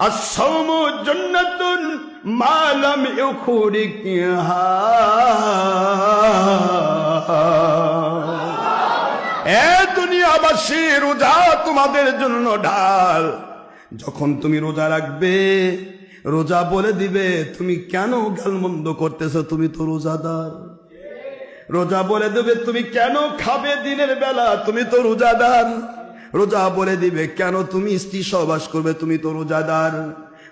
আস-সাওমু জান্নাতুন মা লাম ইউখরিকিহা। এ দুনিয়াবাসী, রোজা তোমাদের জন্য ঢাল। যখন তুমি রোজা রাখবে, রোজা বলে দিবে তুমি কেন গালমন্দ করতেছো, তুমি তো রোজাদার। রোজা বলে দেবে তুমি কেন খাবে দিনের বেলা, তুমি তো রোজাদার। রোজা বলে দিবে কেন তুমি স্ত্রী সহবাস করবে, তুমি তো রোজাদার।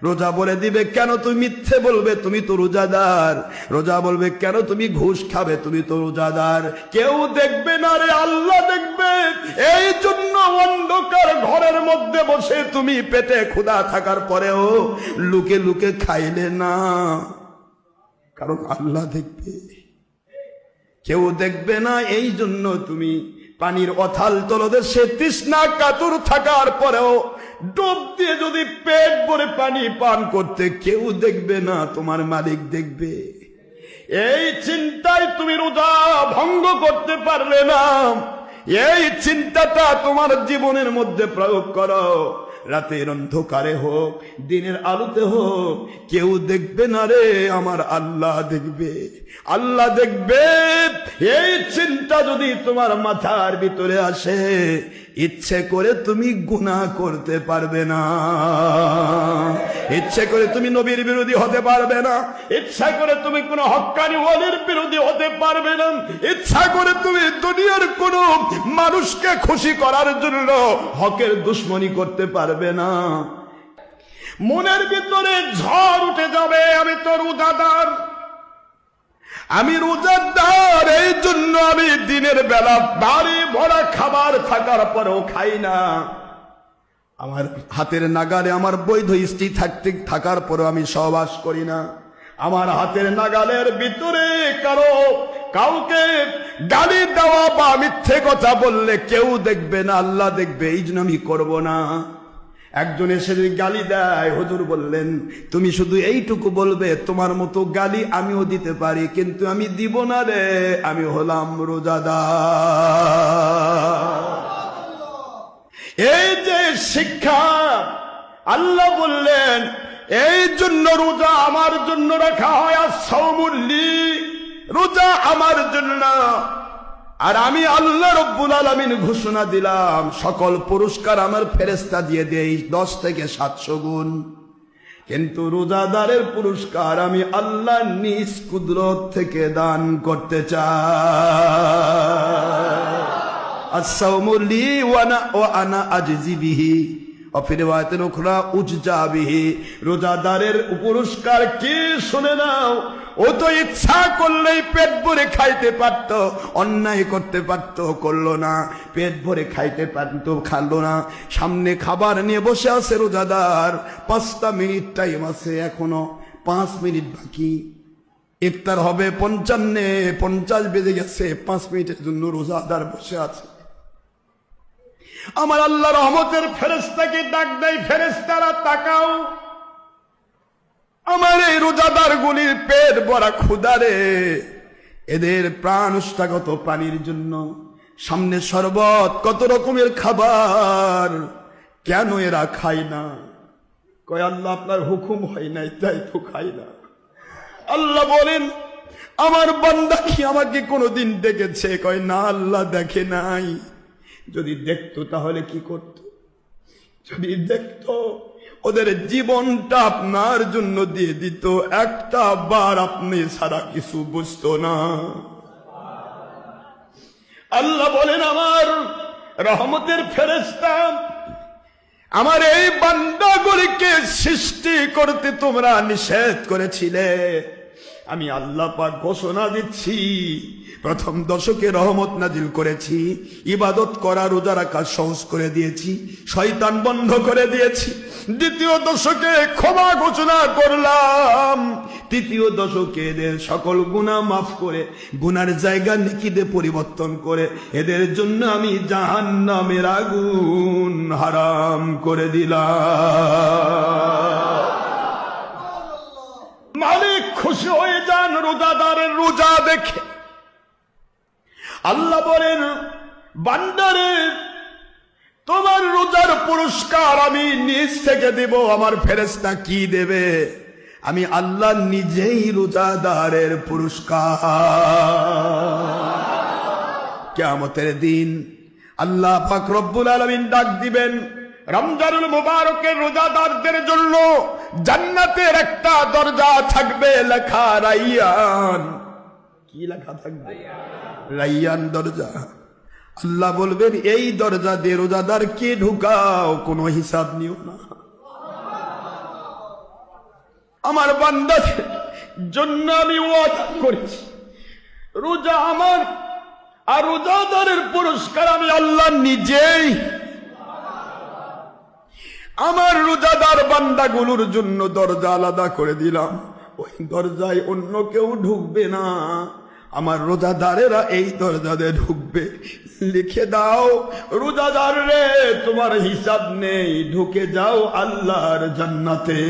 রোজা বলে দিবে কেন তুমি মিথ্যে বলবে, তুমি তো রোজাদার। রোজা বলবে কেন তুমি ঘুষ খাবে, তুমি তো রোজাদার। কেউ দেখবে না রে, আল্লাহ দেখবে। এই জন্য অন্ধকার ঘরের মধ্যে বসে তুমি পেটে ক্ষুধা থাকার পরেও লুকে লুকে খাইলে না, কারণ আল্লাহ দেখবে। কেউ দেখবে না, এই জন্য তুমি পানির অথাল তলদেশে তৃষ্ণা কাতর থাকার পরেও ডুব দিয়ে যদি পেট ভরে পানি পান করতে, কেউ দেখবে না, তোমার মালিক দেখবে। এই চিন্তায় তুমি রোজা ভঙ্গ করতে পারলে না। এই চিন্তাটা তোমার জীবনের মধ্যে প্রয়োগ করো। রাতের অন্ধকারে হোক, দিনের আলোতে হোক, কেউ দেখবে না রে, আমার আল্লাহ দেখবে। আল্লাহ দেখবে। এই চিন্তা যদি তোমার মাথার ভিতরে আসে, ইচ্ছে করে তুমি গুনাহ করতে পারবে না। ইচ্ছে করে তুমি নবীর বিরোধী হতে পারবে না। ইচ্ছা করে তুমি কোন হক্কানি ওয়ালির বিরোধী হতে পারবে না। ইচ্ছা করে তুমি দুনিয়ার কোন মানুষকে খুশি করার জন্য হকের দুশ্মনী করতে পারবে না। মনের ভিতরে ঝড় উঠে যাবে, আমি তো রোজাদার, আমি রোজাদার, এই জন্য আমি দিনের বেলা বাড়ি ভরা খাবার থাকার পরেও খাই না। আমার হাতের নাগালে আমার বৈধ স্ত্রী থাকার পরেও আমি সহবাস করি না। আমার হাতের নাগালের ভিতরে কাউকে গালি দেওয়া বা মিথ্যে কথা বললে কেউ দেখবে না, আল্লাহ দেখবে, এই জন্য আমি করবো না। একজন এসে যদি গালি দেয়, হুজুর বললেন তুমি শুধু এইটুকু বলবে, তোমার মতো গালি আমিও দিতে পারি, কিন্তু আমি দিব না রে, আমি হলাম রোজাদার। এই যে শিক্ষা আল্লাহ বললেন, এই জন্য রোজা আমার জন্য রাখা হয়। আস-সাওমু লি, রোজা আমার জন্য। আর আমি আল্লাহ রব্বুল আলামিন ঘোষণা দিলাম, সকল পুরস্কার আমার ফেরেশতা দিয়ে দেই 10 থেকে 700 গুণ। কিন্তু রোজাদারের পুরস্কার আমি আল্লাহ নিজ কুদরত থেকে দান করতে চাই। আস-সাওমু লি ওয়া আনা আজজি বিহি, অফিরিওয়ায়াতিন উখরা উজজা বিহি। রোজাদারের পুরস্কার কি শুনে নাও। ও তো ইচ্ছা করলেই পেট ভরে খাইতে পারত, অন্যায় করতে পারত, করলো না। পেট ভরে খাইতে পারত, খালো না। সামনে খাবার নিয়ে বসে আছে রোজাদার, 5টা মিনিট টাইম আছে, এখনো 5 মিনিট বাকি। ইফতার হবে 55 বেজে গেছে, 5 মিনিটের জন্য রোজাদার বসে আছে। আমার আল্লাহ রহমতের ফেরেশতাকে ডাক দেয়, ফেরেশতারা তাকাও, আমার এই রোজাদার গুলির পেট ভরা ক্ষুধা রে, এদের প্রাণ উষ্ঠাগত পানির জন্য, সামনে শরবত, কত রকমের খাবার, কেন এরা খায় না? কয় আল্লাহ আপনার হুকুম হয় নাই, তাই তো খাই না। আল্লাহ বলেন আমার বান্দা কি আমাকে কোনোদিন দেখেছে? কয় না, আল্লাহ দেখে নাই। যদি দেখতো তাহলে কি করত? যদি দেখতো ওদের জীবনটা আপনার জন্য দিয়ে দিত, একটা বার আপনি ছাড়া কিছু বুঝতো না। আল্লাহ বলেন আমার রহমতের ফেরেশতা, আমার এই বান্দাগুলিকে সৃষ্টি করতে তোমরা নিষেধ করেছিলে, আমি আল্লাহ পাক ঘোষণা দিচ্ছি, প্রথম দশকে রহমত নাজিল করেছি, ইবাদত করা রোজা রাখা সহজ করে দিয়েছি, শয়তান বন্ধ করে দিয়েছি। দ্বিতীয় দশকে ক্ষমা ঘোষণা করলাম, তৃতীয় দশকে এদের সকল গুনাহ মাফ করে গুনার জায়গা নেকিতে পরিবর্তন করে এদের জন্য আমি জাহান্নামের আগুন হারাম করে দিলাম। মালিক খুশি হয়ে যান রোজাদারের রোজা দেখে। আল্লাহ বলেন বান্দারে তোমার রোজার পুরস্কার আমি নিজ থেকে দেব। আমার ফেরেশতা কি দেবে? আমি আল্লাহ নিজেই রোজাদারের পুরস্কার। কিয়ামতের দিন আল্লাহ পাক রব্বুল আলামিন ডাক দিবেন, রমজানুল মুবারকের রোজাদারদের জন্য জান্নাতের একটা দরজা থাকবে, লেখা রাইয়ান। কি লেখা থাকবে? রাইয়ান দরজা। আল্লাহ বলবেন, এই দরজা দিয়ে রোজাদারকে ঢুকাও, কোনো হিসাব নিও না। আমার বান্দাদের জন্য আমি ওয়াদা করেছি, রোজা আমার, আর রোজাদারের পুরস্কার আমি আল্লাহ নিজেই। আমার রোজাদার বান্দাগুলোর জন্য দরজা আলাদা করে দিলাম, ওই দরজায় অন্য কেউ ঢুকবে না, আমার রোজাদারেরা এই দরজাতে ঢুকবে। লিখে দাও, রোজাদার রে, তোমার হিসাব নেই, ঢুকে যাও আল্লাহর জান্নাতে।